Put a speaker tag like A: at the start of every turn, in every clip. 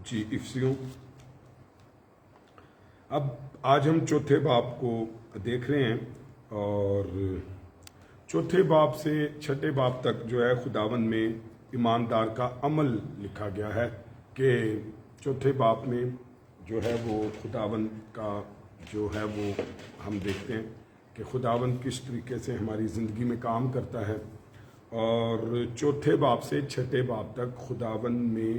A: جی افسیوں، اب آج ہم چوتھے باب کو دیکھ رہے ہیں، اور چوتھے باب سے چھٹے باب تک جو ہے خداوند میں ایماندار کا عمل لکھا گیا ہے کہ چوتھے باب میں جو ہے وہ خداوند کا جو ہے وہ ہم دیکھتے ہیں کہ خداوند کس طریقے سے ہماری زندگی میں کام کرتا ہے، اور چوتھے باب سے چھٹے باب تک خداوند میں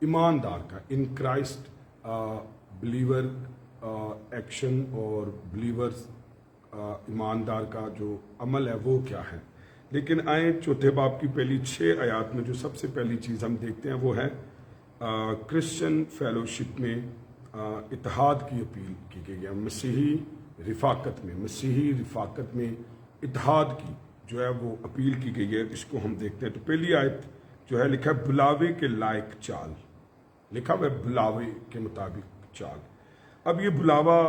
A: ایماندار کا ان کرائسٹ بلیور ایکشن اور بلیورز ایماندار کا جو عمل ہے وہ کیا ہے۔ لیکن آئیں چوتھے باب کی پہلی 6 آیات میں جو سب سے پہلی چیز ہم دیکھتے ہیں وہ ہے کرسچن فیلوشپ میں اتحاد کی اپیل کی گئی ہے، مسیحی رفاقت میں اتحاد کی جو ہے وہ اپیل کی گئی ہے۔ اس کو ہم دیکھتے ہیں تو پہلی آیت جو ہے لکھا ہے بلاوے کے لائق چال، لکھا ہوا ہے بلاوے کے مطابق چال۔ اب یہ بلاوا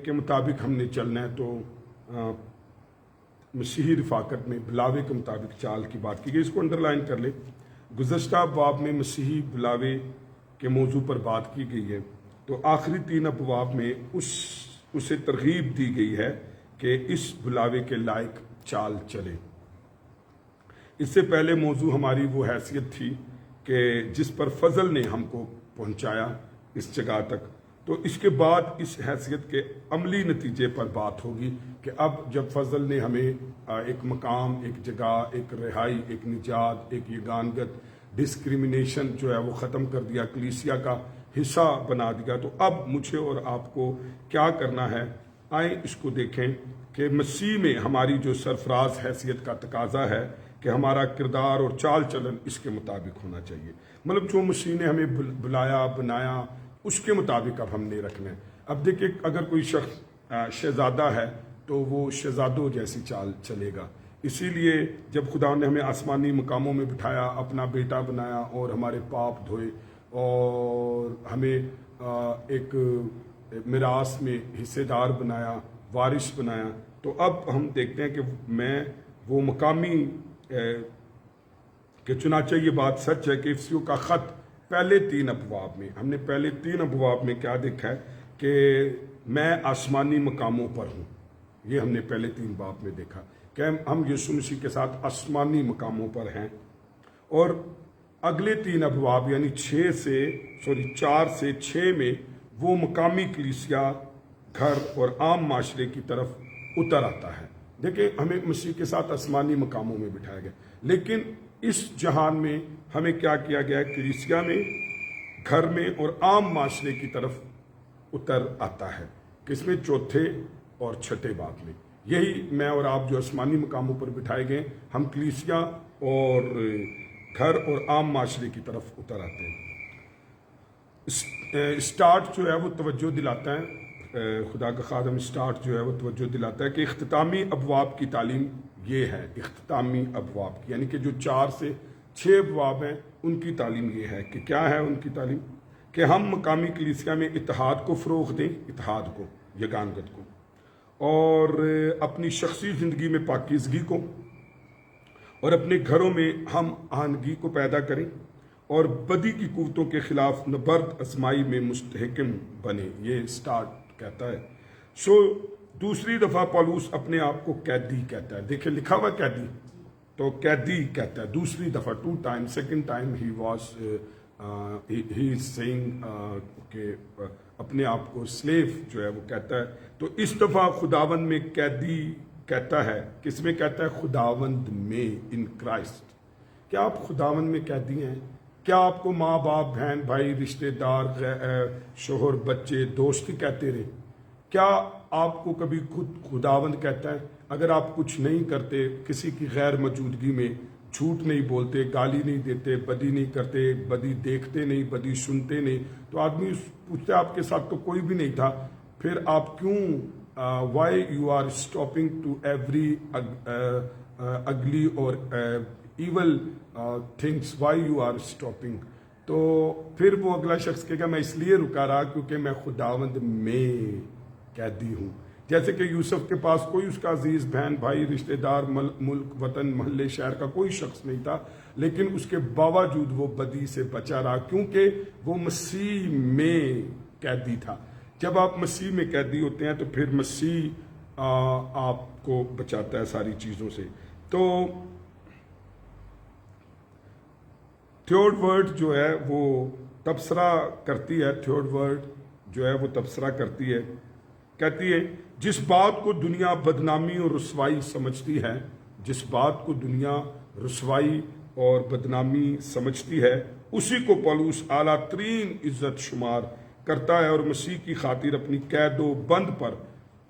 A: کے مطابق ہم نے چلنا ہے تو مسیحی رفاقت میں بلاوے کے مطابق چال کی بات کی گئی، اس کو انڈرلائن کر لے۔ گزشتہ باب میں مسیحی بلاوے کے موضوع پر بات کی گئی ہے، تو آخری 3 ابواب میں اسے ترغیب دی گئی ہے کہ اس بلاوے کے لائق چال چلے۔ اس سے پہلے موضوع ہماری وہ حیثیت تھی کہ جس پر فضل نے ہم کو پہنچایا اس جگہ تک، تو اس کے بعد اس حیثیت کے عملی نتیجے پر بات ہوگی کہ اب جب فضل نے ہمیں ایک مقام، ایک جگہ، ایک رہائی، ایک نجات، ایک یگانگت، ڈسکریمنیشن جو ہے وہ ختم کر دیا، کلیسیا کا حصہ بنا دیا، تو اب مجھے اور آپ کو کیا کرنا ہے۔ آئیں اس کو دیکھیں کہ مسیح میں ہماری جو سرفراز حیثیت کا تقاضا ہے کہ ہمارا کردار اور چال چلن اس کے مطابق ہونا چاہیے، مطلب جو مسیح نے ہمیں بلایا بنایا اس کے مطابق اب ہم نے رکھنا ہے۔ اب دیکھیں اگر کوئی شخص شہزادہ ہے تو وہ شہزادوں جیسی چال چلے گا، اسی لیے جب خدا نے ہمیں آسمانی مقاموں میں بٹھایا، اپنا بیٹا بنایا اور ہمارے پاپ دھوئے اور ہمیں ایک میراث میں حصے دار بنایا، وارث بنایا، تو اب ہم دیکھتے ہیں کہ میں وہ مقامی کہ چنانچہ یہ بات سچ ہے کہ افسیوں کا خط پہلے 3 ابواب میں ہم نے پہلے 3 ابواب میں کیا دیکھا ہے کہ میں آسمانی مقاموں پر ہوں، یہ ہم نے پہلے 3 باب میں دیکھا کہ ہم یسوع مسیح کے ساتھ آسمانی مقاموں پر ہیں، اور اگلے 3 ابواب یعنی 4 سے 6 میں وہ مقامی کلیسیا گھر اور عام معاشرے کی طرف اتر آتا ہے۔ دیکھیں ہمیں مسیح کے ساتھ آسمانی مقاموں میں بٹھایا گیا، لیکن اس جہان میں ہمیں کیا کیا گیا ہے، کلیسیا میں، گھر میں اور عام معاشرے کی طرف اتر آتا ہے، کس میں؟ چوتھے اور چھٹے باب میں۔ یہی میں اور آپ جو آسمانی مقاموں پر بٹھائے گئے ہم کلیسیا اور گھر اور عام معاشرے کی طرف اتر آتے ہیں۔ اسٹارٹ جو ہے وہ توجہ دلاتا ہے، خدا کا خادم اسٹارٹ جو ہے وہ توجہ دلاتا ہے کہ اختتامی ابواب کی تعلیم یہ ہے، اختتامی ابواب کی یعنی کہ جو 4 سے 6 ابواب ہیں ان کی تعلیم یہ ہے کہ کیا ہے ان کی تعلیم، کہ ہم مقامی کلیسیا میں اتحاد کو فروغ دیں، اتحاد کو، یگانگت کو، اور اپنی شخصی زندگی میں پاکیزگی کو، اور اپنے گھروں میں ہم آہنگی کو پیدا کریں، اور بدی کی قوتوں کے خلاف نبرد آزمائی میں مستحکم بنے، یہ اسٹارٹ کہتا ہے۔ دوسری دفعہ پالوس اپنے آپ کو قیدی کہتا ہے، دیکھیں لکھا ہوا قیدی، تو قیدی کہتا ہے دوسری دفعہ، 2 times، سیکنڈ ٹائم ہی از سیئنگ کہ اپنے آپ کو سلیو جو ہے وہ کہتا ہے، تو اس دفعہ خداوند میں قیدی کہتا ہے، کس میں کہتا ہے؟ خداوند میں، ان کرائسٹ۔ کیا آپ خداوند میں قیدی ہیں؟ کیا آپ کو ماں باپ، بہن بھائی، رشتہ دار، شوہر، بچے، دوست کہتے رہے؟ کیا آپ کو کبھی خود خداوند کہتا ہے؟ اگر آپ کچھ نہیں کرتے، کسی کی غیر موجودگی میں جھوٹ نہیں بولتے، گالی نہیں دیتے، بدی نہیں کرتے، بدی دیکھتے نہیں، بدی سنتے نہیں، تو آدمی پوچھتا ہے آپ کے ساتھ تو کوئی بھی نہیں تھا، پھر آپ کیوں why you are stopping to every ugly اور evil things, why you are stopping? تو پھر وہ اگلا شخص کہے گا میں اس لیے رکا رہا کیونکہ میں خداوند میں قیدی ہوں۔ جیسے کہ یوسف کے پاس کوئی اس کا عزیز بہن بھائی رشتہ دار ملک وطن محلے شہر کا کوئی شخص نہیں تھا، لیکن اس کے باوجود وہ بدی سے بچا رہا کیونکہ وہ مسیح میں قیدی تھا۔ جب آپ مسیح میں قیدی ہوتے ہیں تو پھر مسیح آپ کو بچاتا ہے ساری چیزوں سے۔ تو تھرڈ ورڈ جو ہے وہ تبصرہ کرتی ہے، تھرڈ ورڈ جو ہے وہ تبصرہ کرتی ہے، کہتی ہے جس بات کو دنیا بدنامی اور رسوائی سمجھتی ہے، جس بات کو دنیا رسوائی اور بدنامی سمجھتی ہے، اسی کو پولس اعلیٰ ترین عزت شمار کرتا ہے، اور مسیح کی خاطر اپنی قید و بند پر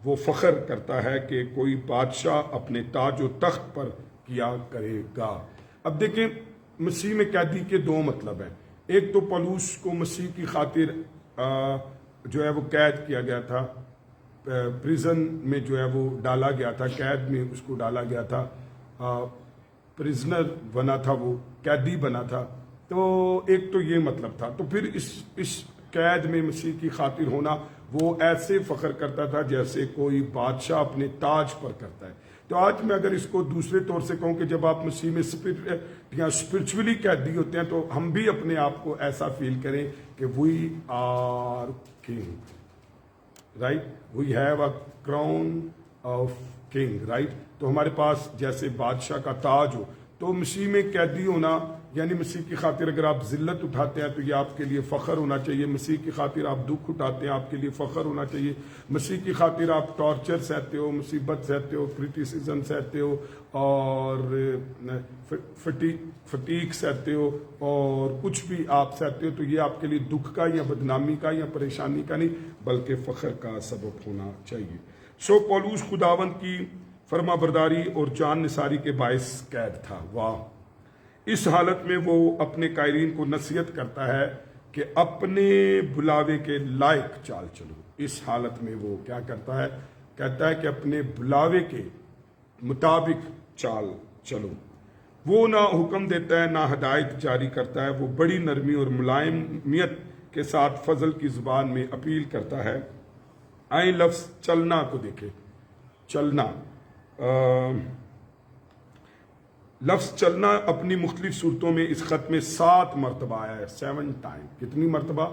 A: وہ فخر کرتا ہے کہ کوئی بادشاہ اپنے تاج و تخت پر کیا کرے گا۔ اب دیکھیں مسیح میں قیدی کے دو مطلب ہیں۔ ایک تو پولس کو مسیح کی خاطر جو ہے وہ قید کیا گیا تھا، پریزن میں جو ہے وہ ڈالا گیا تھا، قید میں اس کو ڈالا گیا تھا، پریزنر بنا تھا، وہ قیدی بنا تھا۔ تو ایک تو یہ مطلب تھا۔ تو پھر اس قید میں مسیح کی خاطر ہونا وہ ایسے فخر کرتا تھا جیسے کوئی بادشاہ اپنے تاج پر کرتا ہے۔ تو آج میں اگر اس کو دوسرے طور سے کہوں کہ جب آپ مسیح میں اسپرچولی قیدی ہوتے ہیں تو ہم بھی اپنے آپ کو ایسا فیل کریں کہ we are king, right, we have a crown of king, right. تو ہمارے پاس جیسے بادشاہ کا تاج ہو، تو مسیح میں قیدی ہونا یعنی مسیح کی خاطر اگر آپ ذلت اٹھاتے ہیں تو یہ آپ کے لیے فخر ہونا چاہیے، مسیح کی خاطر آپ دکھ اٹھاتے ہیں آپ کے لیے فخر ہونا چاہیے، مسیح کی خاطر آپ ٹارچر سہتے ہو، مصیبت سہتے ہو، کرٹیسزم سہتے ہو، اور فٹیک سہتے ہو، اور کچھ بھی آپ سہتے ہو، تو یہ آپ کے لیے دکھ کا یا بدنامی کا یا پریشانی کا نہیں بلکہ فخر کا سبب ہونا چاہیے۔ سو پولس خداوند کی فرما برداری اور جان نثاری کے باعث قید تھا۔ واہ! اس حالت میں وہ اپنے قائرین کو نصیحت کرتا ہے کہ اپنے بلاوے کے لائق چال چلو۔ اس حالت میں وہ کیا کرتا ہے؟ کہتا ہے کہ اپنے بلاوے کے مطابق چال چلو۔ وہ نہ حکم دیتا ہے نہ ہدایت جاری کرتا ہے، وہ بڑی نرمی اور ملائمیت کے ساتھ فضل کی زبان میں اپیل کرتا ہے۔ آئیں لفظ چلنا کو دیکھیں۔ چلنا، لفظ چلنا اپنی مختلف صورتوں میں اس خط میں 7 مرتبہ آیا ہے، 7 ٹائم۔ کتنی مرتبہ؟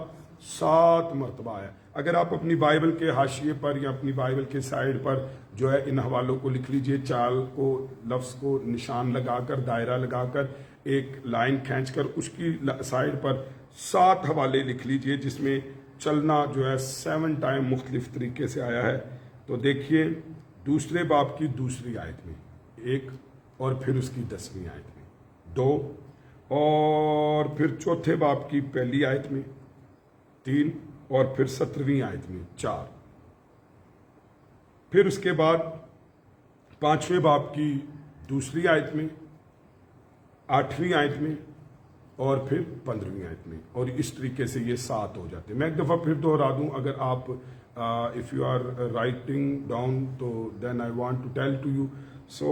A: 7 مرتبہ آیا ہے۔ اگر آپ اپنی بائبل کے حاشیے پر یا اپنی بائبل کے سائڈ پر جو ہے ان حوالوں کو لکھ لیجئے، چال کو، لفظ کو نشان لگا کر، دائرہ لگا کر، ایک لائن کھینچ کر اس کی سائڈ پر 7 حوالے لکھ لیجئے جس میں چلنا جو ہے 7 ٹائم مختلف طریقے سے آیا ہے۔ تو دیکھیے دوسرے باب کی دوسری آیت میں 1، اور پھر اس کی 10ویں آیت میں 2، اور پھر چوتھے باب کی پہلی آیت میں 3، اور پھر 17ویں آیت میں 4، پھر اس کے بعد 5ویں باب کی دوسری آیت میں، 8ویں آیت میں، اور پھر 15ویں آیت میں، اور اس طریقے سے یہ 7 ہو جاتے ہیں۔ میں ایک دفعہ پھر دوہرا دوں، اگر آپ if you are writing down تو then I want to tell to you. So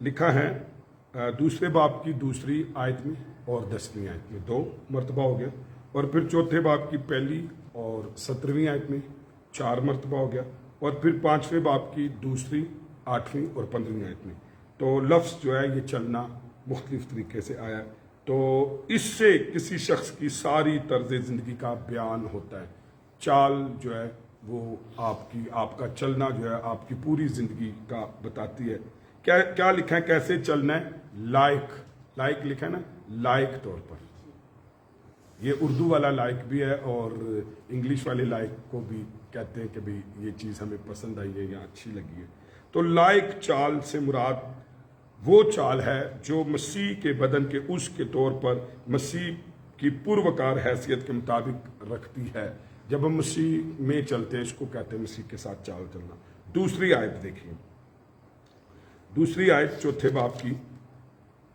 A: لکھا ہے دوسرے باب کی دوسری آیت میں اور 10ویں آیت میں 2 مرتبہ ہو گیا، اور پھر چوتھے باب کی پہلی اور 17ویں آیت میں 4 مرتبہ ہو گیا، اور پھر 5ویں باب کی دوسری، 8ویں اور 15ویں آیت میں۔ تو لفظ جو ہے یہ چلنا مختلف طریقے سے آیا، تو اس سے کسی شخص کی ساری طرز زندگی کا بیان ہوتا ہے۔ چال جو ہے وہ آپ کا چلنا جو ہے آپ کی پوری زندگی کا بتاتی ہے۔ کیا لکھا ہے کیسے چلنا ہے؟ لائق لکھا ہے نا، لائق طور پر۔ یہ اردو والا لائق بھی ہے اور انگلش والے لائق کو بھی کہتے ہیں کہ بھی یہ چیز ہمیں پسند آئی ہے یا اچھی لگی ہے۔ تو لائق چال سے مراد وہ چال ہے جو مسیح کے بدن کے عضو کے طور پر مسیح کی پروکار حیثیت کے مطابق رکھتی ہے۔ جب ہم مسیح میں چلتے ہیں اس کو کہتے ہیں مسیح کے ساتھ چال چلنا۔ دوسری آیت دیکھیں، دوسری آیت چوتھے باب کی،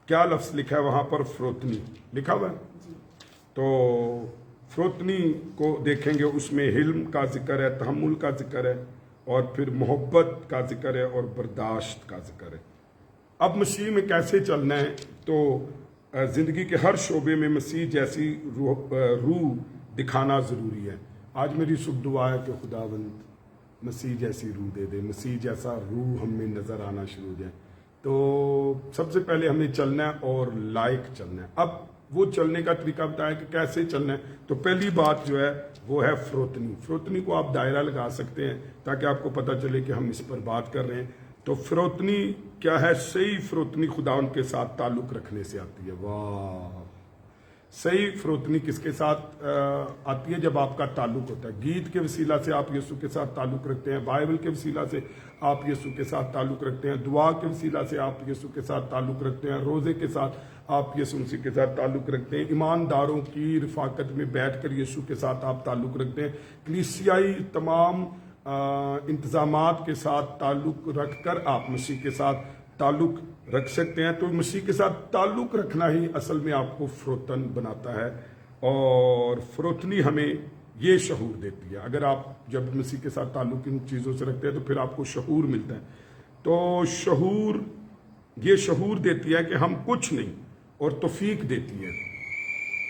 A: کیا لفظ لکھا ہے وہاں پر؟ فروتنی لکھا ہوا ہے۔ تو فروتنی کو دیکھیں گے، اس میں حلم کا ذکر ہے، تحمل کا ذکر ہے، اور پھر محبت کا ذکر ہے، اور برداشت کا ذکر ہے۔ اب مسیح میں کیسے چلنا ہے؟ تو زندگی کے ہر شعبے میں مسیح جیسی روح دکھانا ضروری ہے۔ آج میری صبح دعا ہے کہ خداوند مسیح جیسی روح دے دے، مسیح جیسا روح ہم میں نظر آنا شروع ہو جائے۔ تو سب سے پہلے ہمیں چلنا ہے اور لائق چلنا ہے۔ اب وہ چلنے کا طریقہ بتایا کہ کیسے چلنا ہے، تو پہلی بات جو ہے وہ ہے فروتنی۔ فروتنی کو آپ دائرہ لگا سکتے ہیں تاکہ آپ کو پتہ چلے کہ ہم اس پر بات کر رہے ہیں۔ تو فروتنی کیا ہے؟ صحیح فروتنی خدا ان کے ساتھ تعلق رکھنے سے آتی ہے۔ واہ! صحیح فروتنی کس کے ساتھ آتی ہے؟ جب آپ کا تعلق ہوتا ہے۔ گیت کے وسیلہ سے آپ یسوع کے ساتھ تعلق رکھتے ہیں، بائبل کے وسیلہ سے آپ یسوع کے ساتھ تعلق رکھتے ہیں، دعا کے وسیلہ سے آپ یسوع کے ساتھ تعلق رکھتے ہیں، روزے کے ساتھ آپ یسوع مسیح کے ساتھ تعلق رکھتے ہیں، ایمانداروں کی رفاقت میں بیٹھ کر یسوع کے ساتھ آپ تعلق رکھتے ہیں، کلیسیائی تمام انتظامات کے ساتھ تعلق رکھ کر آپ مسیح کے ساتھ تعلق رکھ سکتے ہیں۔ تو مسیح کے ساتھ تعلق رکھنا ہی اصل میں آپ کو فروتن بناتا ہے، اور فروتنی ہمیں یہ شعور دیتی ہے۔ اگر آپ جب مسیح کے ساتھ تعلق ان چیزوں سے رکھتے ہیں تو پھر آپ کو شعور ملتا ہے۔ تو شعور، یہ شعور دیتی ہے کہ ہم کچھ نہیں، اور توفیق دیتی ہے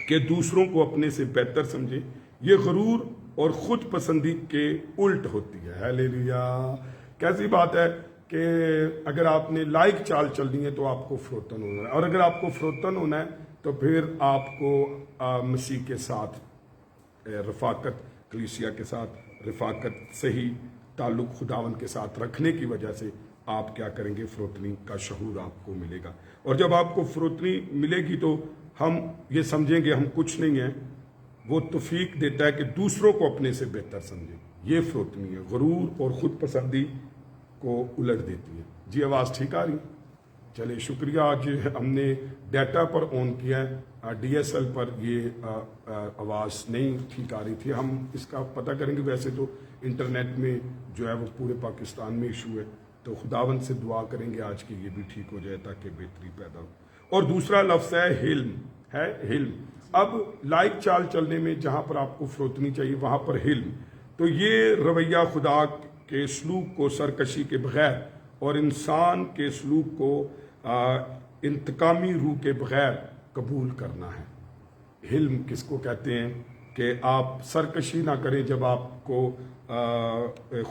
A: کہ دوسروں کو اپنے سے بہتر سمجھیں۔ یہ غرور اور خود پسندی کے الٹ ہوتی ہے۔ ہیلیلویا! کیسی بات ہے کہ اگر آپ نے لائق چال چلنی ہے تو آپ کو فروتن ہونا ہے، اور اگر آپ کو فروتن ہونا ہے تو پھر آپ کو مسیح کے ساتھ رفاقت، کلیسیا کے ساتھ رفاقت، صحیح تعلق خداوند کے ساتھ رکھنے کی وجہ سے آپ کیا کریں گے؟ فروتنی کا شعور آپ کو ملے گا۔ اور جب آپ کو فروتنی ملے گی تو ہم یہ سمجھیں گے ہم کچھ نہیں ہیں۔ وہ توفیق دیتا ہے کہ دوسروں کو اپنے سے بہتر سمجھیں۔ یہ فروتنی ہے، غرور اور خود پسندی کو الٹ دیتی ہے۔ جی آواز ٹھیک آ رہی؟ چلے شکریہ۔ آج ہم نے ڈیٹا پر آن کیا ہے، ڈی ایس ایل پر یہ آواز نہیں ٹھیک آ رہی تھی۔ ہم اس کا پتہ کریں گے۔ ویسے تو انٹرنیٹ میں جو ہے وہ پورے پاکستان میں ایشو ہے، تو خداوند سے دعا کریں گے آج کی یہ بھی ٹھیک ہو جائے تاکہ بہتری پیدا ہو۔ اور دوسرا لفظ ہے حلم، ہے حلم۔ اب لائق چال چلنے میں جہاں پر آپ کو فروتنی چاہیے وہاں پر حلم، تو یہ رویہ خدا کے سلوک کو سرکشی کے بغیر اور انسان کے سلوک کو انتقامی روح کے بغیر قبول کرنا ہے۔ حلم کس کو کہتے ہیں؟ کہ آپ سرکشی نہ کریں جب آپ کو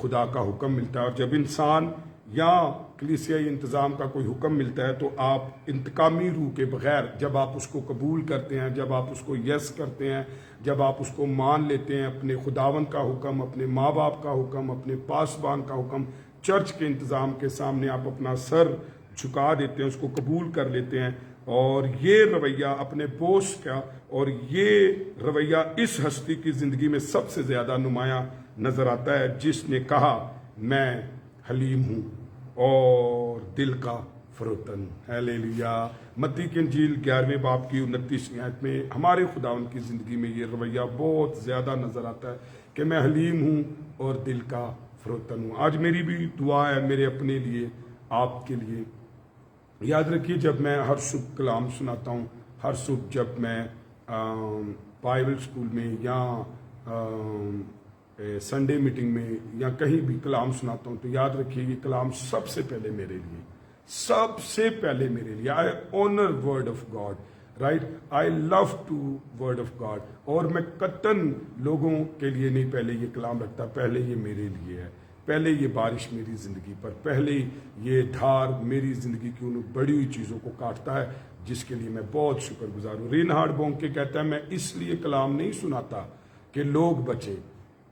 A: خدا کا حکم ملتا ہے، اور جب انسان یا کلیسیائی انتظام کا کوئی حکم ملتا ہے تو آپ انتقامی روح کے بغیر جب آپ اس کو قبول کرتے ہیں، جب آپ اس کو یس کرتے ہیں، جب آپ اس کو مان لیتے ہیں، اپنے خداوند کا حکم، اپنے ماں باپ کا حکم، اپنے پاسبان کا حکم، چرچ کے انتظام کے سامنے آپ اپنا سر جھکا دیتے ہیں، اس کو قبول کر لیتے ہیں، اور یہ رویہ اپنے بوس کا، اور یہ رویہ اس ہستی کی زندگی میں سب سے زیادہ نمایاں نظر آتا ہے جس نے کہا میں حلیم ہوں اور دل کا فروتن۔ ہیلیلویا! متی کی انجیل 11ویں باب کی 29ویں آیت میں ہمارے خداوند کی زندگی میں یہ رویہ بہت زیادہ نظر آتا ہے کہ میں حلیم ہوں اور دل کا فروتن ہوں۔ آج میری بھی دعا ہے میرے اپنے لیے، آپ کے لیے۔ یاد رکھیے جب میں ہر صبح کلام سناتا ہوں، ہر صبح جب میں بائبل اسکول میں یا سنڈے میٹنگ میں یا کہیں بھی کلام سناتا ہوں، تو یاد رکھیے یہ کلام سب سے پہلے میرے لیے، سب سے پہلے میرے لیے۔ I honour word of God, right, I love to word of God, اور میں قطعاً لوگوں کے لیے نہیں پہلے یہ کلام رکھتا، پہلے یہ میرے لیے ہے۔ پہلے یہ بارش میری زندگی پر، پہلے یہ دھار میری زندگی کی ان بڑی ہوئی چیزوں کو کاٹتا ہے جس کے لیے میں بہت شکر گزار ہوں۔ رینہارڈ بونکے کہتا ہے میں اس لیے کلام نہیں سناتا کہ لوگ بچے۔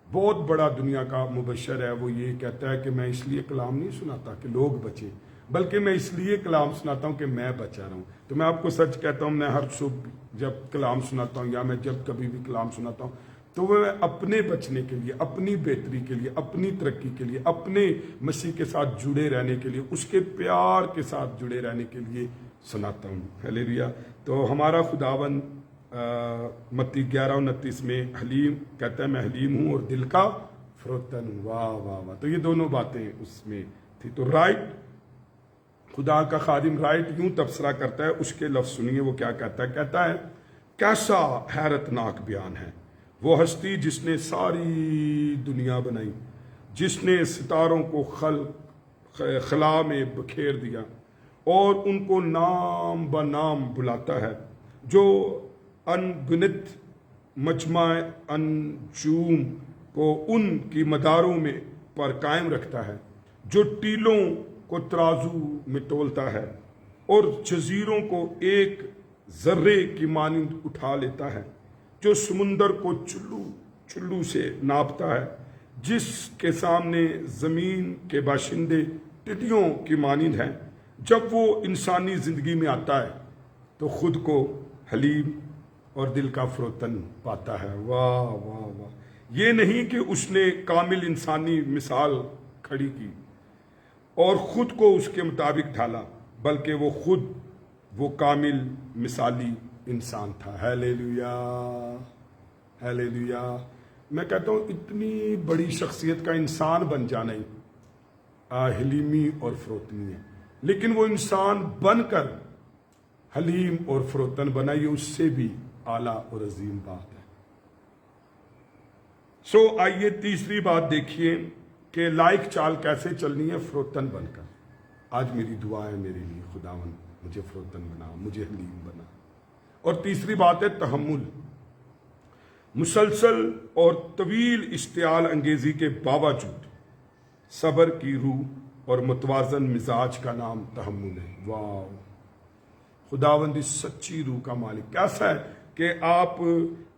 A: بہت بڑا دنیا کا مبشر ہے، وہ یہ کہتا ہے کہ میں اس لیے کلام نہیں سناتا کہ لوگ بچے، بلکہ میں اس لیے کلام سناتا ہوں کہ میں بچا رہوں۔ تو میں آپ کو سچ کہتا ہوں، میں ہر صبح جب کلام سناتا ہوں یا میں جب کبھی بھی کلام سناتا ہوں تو وہ اپنے بچنے کے لیے، اپنی بہتری کے لیے، اپنی ترقی کے لیے، اپنے مسیح کے ساتھ جڑے رہنے کے لیے، اس کے پیار کے ساتھ جڑے رہنے کے لیے سناتا ہوں۔ ہیلیلویا! تو ہمارا خداوند متی 11:29 میں حلیم کہتا ہے میں حلیم ہوں اور دل کا فروتن ہوں۔ واہ واہ واہ! تو یہ دونوں باتیں اس میں تھی۔ تو رائٹ، خدا کا خادم رائٹ یوں تبصرہ کرتا ہے، اس کے لفظ سنیے وہ کیا کہتا ہے۔ کہتا ہے کیسا حیرت ناک بیان ہے، وہ ہستی جس نے ساری دنیا بنائی، جس نے ستاروں کو خلا میں بکھیر دیا اور ان کو نام بنام بلاتا ہے، جو ان گنت مجمع انجوم کو ان کی مداروں میں پر قائم رکھتا ہے، جو ٹیلوں کو ترازو میں تولتا ہے اور جزیروں کو ایک ذرے کی مانند اٹھا لیتا ہے، جو سمندر کو چلو سے ناپتا ہے، جس کے سامنے زمین کے باشندے ٹڈیوں کی مانند ہیں۔ جب وہ انسانی زندگی میں آتا ہے تو خود کو حلیم اور دل کا فروتن پاتا ہے۔ واہ واہ واہ! یہ نہیں کہ اس نے کامل انسانی مثال کھڑی کی اور خود کو اس کے مطابق ڈھالا، بلکہ وہ خود وہ کامل مثالی انسان تھا۔ Hallelujah, hallelujah! میں کہتا ہوں اتنی بڑی شخصیت کا انسان بن جانا ہی حلیمی اور فروتنی ہے، لیکن وہ انسان بن کر حلیم اور فروتن بنا، یہ اس سے بھی اعلیٰ اور عظیم بات ہے۔ آئیے تیسری بات دیکھیے کہ لائق چال کیسے چلنی ہے فروتن بن کر۔ آج میری دعا ہے میرے لیے، خداوند مجھے فروتن بنا، مجھے حلیم بنا۔ اور تیسری بات ہے تحمل۔ مسلسل اور طویل اشتعال انگیزی کے باوجود صبر کی روح اور متوازن مزاج کا نام تحمل ہے۔ واو! خداوند اس سچی روح کا مالک کیسا ہے کہ آپ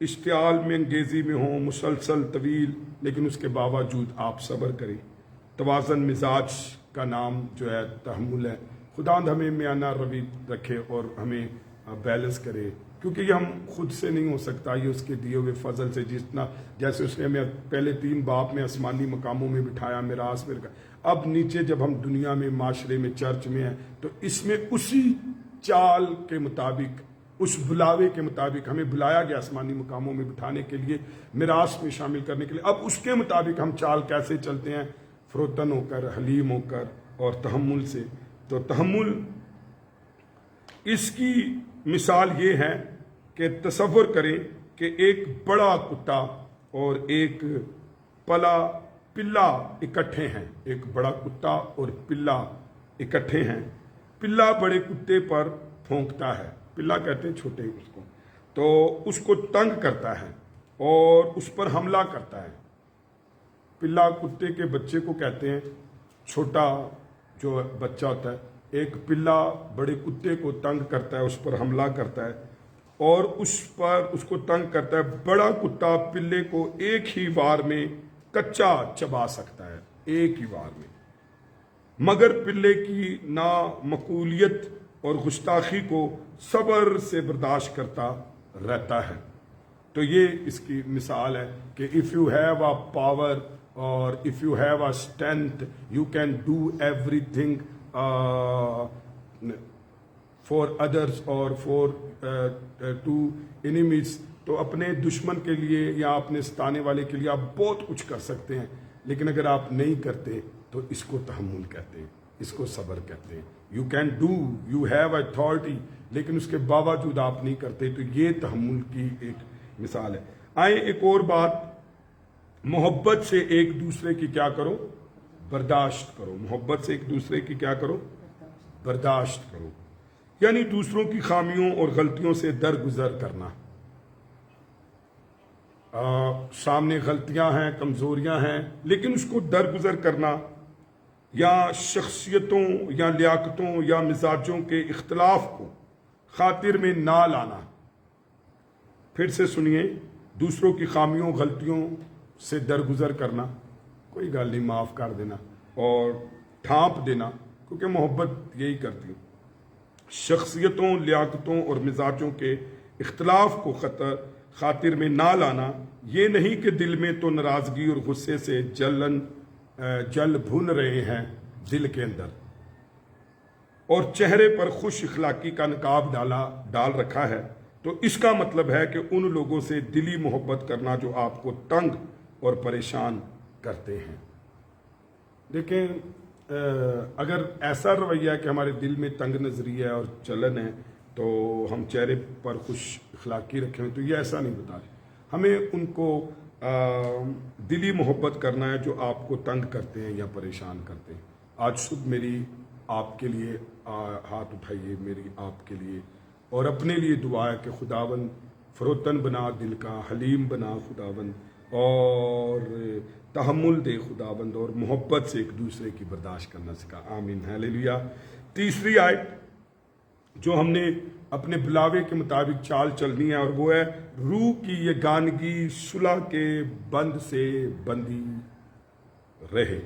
A: اشتعال میں انگیزی میں ہوں، مسلسل طویل، لیکن اس کے باوجود آپ صبر کریں۔ توازن مزاج کا نام جو ہے تحمل ہے۔ خداوند ہمیں میانہ روی رکھے اور ہمیں بیلنس کرے، کیونکہ یہ ہم خود سے نہیں ہو سکتا، یہ اس کے دیے ہوئے فضل سے، جیسے اس نے ہمیں پہلے 3 باب میں آسمانی مقاموں میں بٹھایا، میراث میں رکھا، اب نیچے جب ہم دنیا میں، معاشرے میں، چرچ میں ہیں، تو اس میں اسی چال کے مطابق، اس بلاوے کے مطابق ہمیں بلایا گیا آسمانی مقاموں میں بٹھانے کے لیے، میراث میں شامل کرنے کے لیے۔ اب اس کے مطابق ہم چال کیسے چلتے ہیں؟ فروتن ہو کر، حلیم ہو کر اور تحمل سے۔ تو تحمل، اس کی مثال یہ ہے کہ تصور کریں کہ ایک بڑا کتا اور ایک پلا اکٹھے ہیں۔ ایک بڑا کتا اور پلا اکٹھے ہیں۔ پلا بڑے کتے پر پھونکتا ہے، پلا کہتے ہیں چھوٹے اس کو، تو اس کو تنگ کرتا ہے اور اس پر حملہ کرتا ہے۔ پلا کتے کے بچے کو کہتے ہیں، چھوٹا جو بچہ ہوتا ہے، ایک پلا بڑے کتے کو تنگ کرتا ہے، اس پر حملہ کرتا ہے اور اس کو تنگ کرتا ہے۔ بڑا کتا پلے کو ایک ہی وار میں کچا چبا سکتا ہے، ایک ہی وار میں، مگر پلے کی نامقولیت اور گستاخی کو صبر سے برداشت کرتا رہتا ہے۔ تو یہ اس کی مثال ہے کہ if you have a power اور if you have a strength, you can do everything for others اور for to enemies۔ تو اپنے دشمن کے لیے یا اپنے ستانے والے کے لیے آپ بہت کچھ کر سکتے ہیں، لیکن اگر آپ نہیں کرتے تو اس کو تحمل کہتے ہیں، اس کو صبر کہتے ہیں۔ You can do, you have authority, لیکن اس کے باوجود آپ نہیں کرتے، تو یہ تحمل کی ایک مثال ہے۔ آئیں ایک اور بات، محبت سے ایک دوسرے کی کیا کرو؟ برداشت کرو۔ محبت سے ایک دوسرے کی کیا کرو؟ برداشت کرو، یعنی دوسروں کی خامیوں اور غلطیوں سے درگزر کرنا۔ سامنے غلطیاں ہیں، کمزوریاں ہیں، لیکن اس کو درگزر کرنا، یا شخصیتوں یا لیاقتوں یا مزاجوں کے اختلاف کو خاطر میں نہ لانا۔ پھر سے سنیے، دوسروں کی خامیوں غلطیوں سے درگزر کرنا، کوئی گل نہیں، معاف کر دینا اور ڈھانپ دینا، کیونکہ محبت یہی کرتی ہے۔ شخصیتوں، لیاقتوں اور مزاجوں کے اختلاف کو خاطر میں نہ لانا، یہ نہیں کہ دل میں تو ناراضگی اور غصے سے جل بھن رہے ہیں دل کے اندر، اور چہرے پر خوش اخلاقی کا نقاب ڈال رکھا ہے، تو اس کا مطلب ہے کہ ان لوگوں سے دلی محبت کرنا جو آپ کو تنگ اور پریشان کرتے ہیں۔ دیکھیں، اگر ایسا رویہ ہے کہ ہمارے دل میں تنگ نظری ہے اور چلن ہے، تو ہم چہرے پر خوش اخلاقی رکھیں، تو یہ ایسا نہیں بتا رہے۔ ہمیں ان کو دلی محبت کرنا ہے جو آپ کو تنگ کرتے ہیں یا پریشان کرتے ہیں۔ آج صبح میری آپ کے لیے ہاتھ اٹھائیے، میری آپ کے لیے اور اپنے لیے دعا ہے کہ خداوند فروتن بنا دل کا، حلیم بنا خداوند، اور تحمل دے خداوند، اور محبت سے ایک دوسرے کی برداشت کرنا سکھا۔ آمین، ہیلیلویا۔ تیسری آیت جو ہم نے اپنے بلاوے کے مطابق چال چلنی ہے، اور وہ ہے روح کی یگانگی صلح کے بند سے بندی رہے۔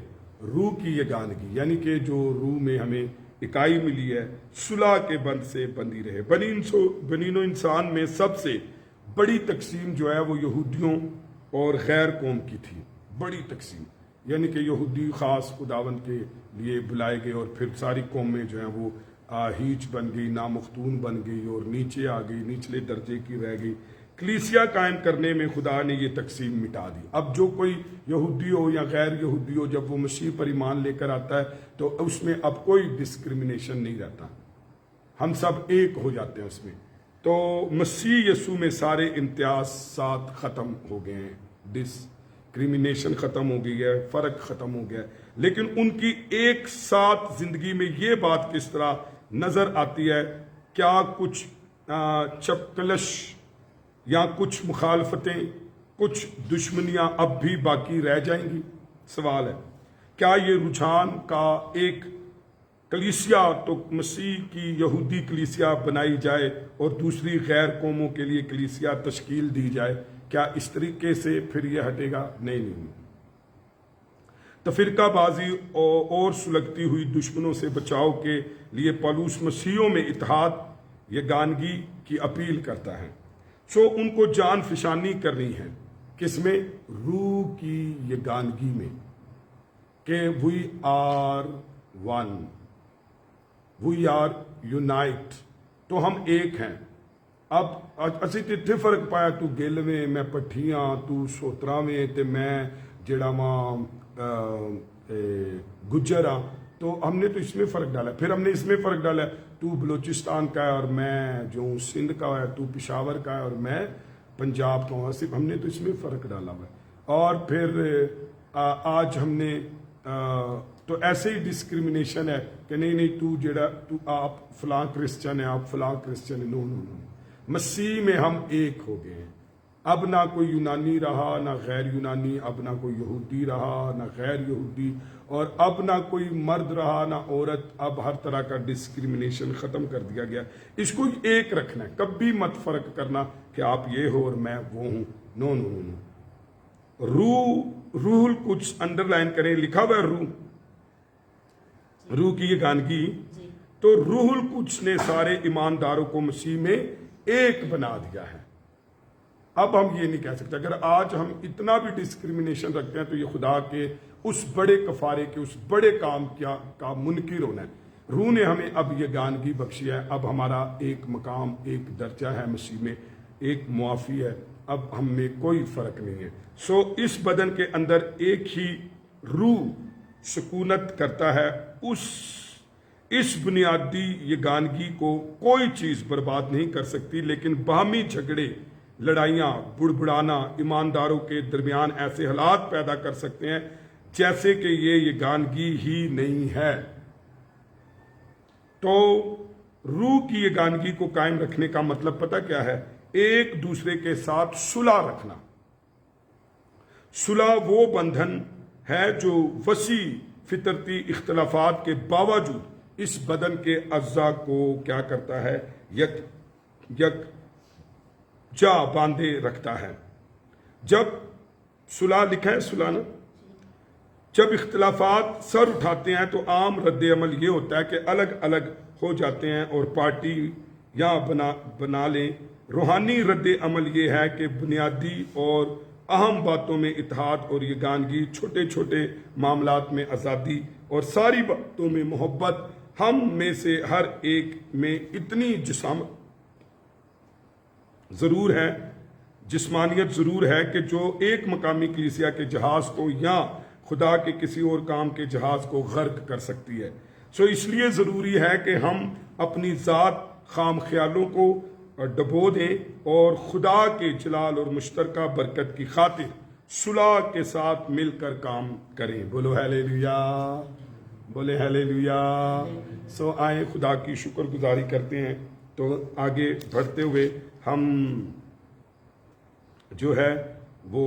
A: روح کی یگانگی یعنی کہ جو روح میں ہمیں اکائی ملی ہے، صلح کے بند سے بندی رہے۔ بنین و انسان میں سب سے بڑی تقسیم جو ہے وہ یہودیوں اور غیر قوم کی تھی، بڑی تقسیم، یعنی کہ یہودی خاص خداوند کے لیے بلائے گئے، اور پھر ساری قومیں جو ہیں وہ ہیچ بن گئی، نامختون بن گئی، اور نیچے آ گئی، نچلے درجے کی رہ گئی۔ کلیسیا قائم کرنے میں خدا نے یہ تقسیم مٹا دی۔ اب جو کوئی یہودی ہو یا غیر یہودی ہو، جب وہ مسیح پر ایمان لے کر آتا ہے تو اس میں اب کوئی ڈسکرمنیشن نہیں رہتا، ہم سب ایک ہو جاتے ہیں اس میں۔ تو مسیح یسوع میں سارے امتیازات ختم ہو گئے ہیں، ڈسکرمنیشن ختم ہو گئی ہے، فرق ختم ہو گیا ہے۔ لیکن ان کی ایک ساتھ زندگی میں یہ بات کس طرح نظر آتی ہے؟ کیا کچھ چپکلش یا کچھ مخالفتیں، کچھ دشمنیاں اب بھی باقی رہ جائیں گی؟ سوال ہے، کیا یہ رجحان کا ایک کلیسیا تو مسیح کی یہودی کلیسیا بنائی جائے اور دوسری غیر قوموں کے لیے کلیسیا تشکیل دی جائے، کیا اس طریقے سے پھر یہ ہٹے گا؟ نہیں۔ تفرقہ بازی اور سلگتی ہوئی دشمنوں سے بچاؤ کے لیے پولس مسیحیوں میں اتحاد یگانگی کی اپیل کرتا ہے۔ سو ان کو جان فشانی کرنی ہے، کس میں؟ روح کی یگانگی میں، کہ we are one, we are unite, تو ہم ایک ہیں۔ اب اسی تے فرق پایا، تو گلویں میں پٹھیاں، تو سوتراویں تے میں جڑا ماں گجر ہاں، تو ہم نے تو اس میں فرق ڈالا ہے۔ پھر ہم نے اس میں فرق ڈالا ہے، تو بلوچستان کا ہے اور میں جو سندھ کا ہے، تو پشاور کا ہے اور میں پنجاب کا ہوں، صرف ہم نے تو اس میں فرق ڈالا ہوا ہے۔ اور پھر آج ہم نے تو ایسے ہی ڈسکرمنیشن ہے کہ نہیں تو آپ فلاں کرسچن ہیں، آپ فلاں کرسچن ہیں، نو۔ مسیح میں ہم ایک ہو گئے ہیں۔ اب نہ کوئی یونانی رہا نہ غیر یونانی، اب نہ کوئی یہودی رہا نہ غیر یہودی، اور اب نہ کوئی مرد رہا نہ عورت، اب ہر طرح کا ڈسکرمنیشن ختم کر دیا گیا۔ اس کو ایک رکھنا ہے، کبھی مت فرق کرنا کہ آپ یہ ہو اور میں وہ ہوں، نو۔ روح القدس انڈر لائن کریں، لکھا ہوا ہے روح کی یگانگی، تو روح القدس نے سارے ایمانداروں کو مسیح میں ایک بنا دیا ہے۔ اب ہم یہ نہیں کہہ سکتے، اگر آج ہم اتنا بھی ڈسکرمنیشن رکھتے ہیں تو یہ خدا کے اس بڑے کفارے کے، اس بڑے کام کا منکر ہونا ہے۔ روح نے ہمیں اب یگانگی بخشی ہے، اب ہمارا ایک مقام، ایک درجہ ہے مسیح میں، ایک معافی ہے، اب ہم میں کوئی فرق نہیں ہے۔ سو اس بدن کے اندر ایک ہی روح سکونت کرتا ہے، اس بنیادی یگانگی کو کوئی چیز برباد نہیں کر سکتی، لیکن باہمی جھگڑے، لڑائیاں، بڑبڑانا ایمانداروں کے درمیان ایسے حالات پیدا کر سکتے ہیں جیسے کہ یہ یگانگی ہی نہیں ہے۔ تو روح کی یگانگی کو قائم رکھنے کا مطلب پتہ کیا ہے؟ ایک دوسرے کے ساتھ صلح رکھنا۔ صلح وہ بندھن ہے جو وسیع فطرتی اختلافات کے باوجود اس بدن کے اعضاء کو کیا کرتا ہے؟ یک جا باندھے رکھتا ہے۔ جب صلح لکھا ہے، صلح نا، جب اختلافات سر اٹھاتے ہیں تو عام رد عمل یہ ہوتا ہے کہ الگ الگ ہو جاتے ہیں اور پارٹی یا بنا لیں۔ روحانی رد عمل یہ ہے کہ بنیادی اور اہم باتوں میں اتحاد اور یگانگی، چھوٹے چھوٹے معاملات میں آزادی اور ساری باتوں میں محبت، ہم میں سے ہر ایک میں اتنی جسمانیت ضرور ہے کہ جو ایک مقامی کلیسیا کے جہاز کو یا خدا کے کسی اور کام کے جہاز کو غرق کر سکتی ہے۔ سو اس لیے ضروری ہے کہ ہم اپنی ذات خام خیالوں کو ڈبو دیں اور خدا کے جلال اور مشترکہ برکت کی خاطر صلح کے ساتھ مل کر کام کریں۔ بولو ہیلیلویا، بولے ہیلیلویا۔ سو آئیں خدا کی شکر گزاری کرتے ہیں۔ تو آگے بڑھتے ہوئے ہم جو ہے وہ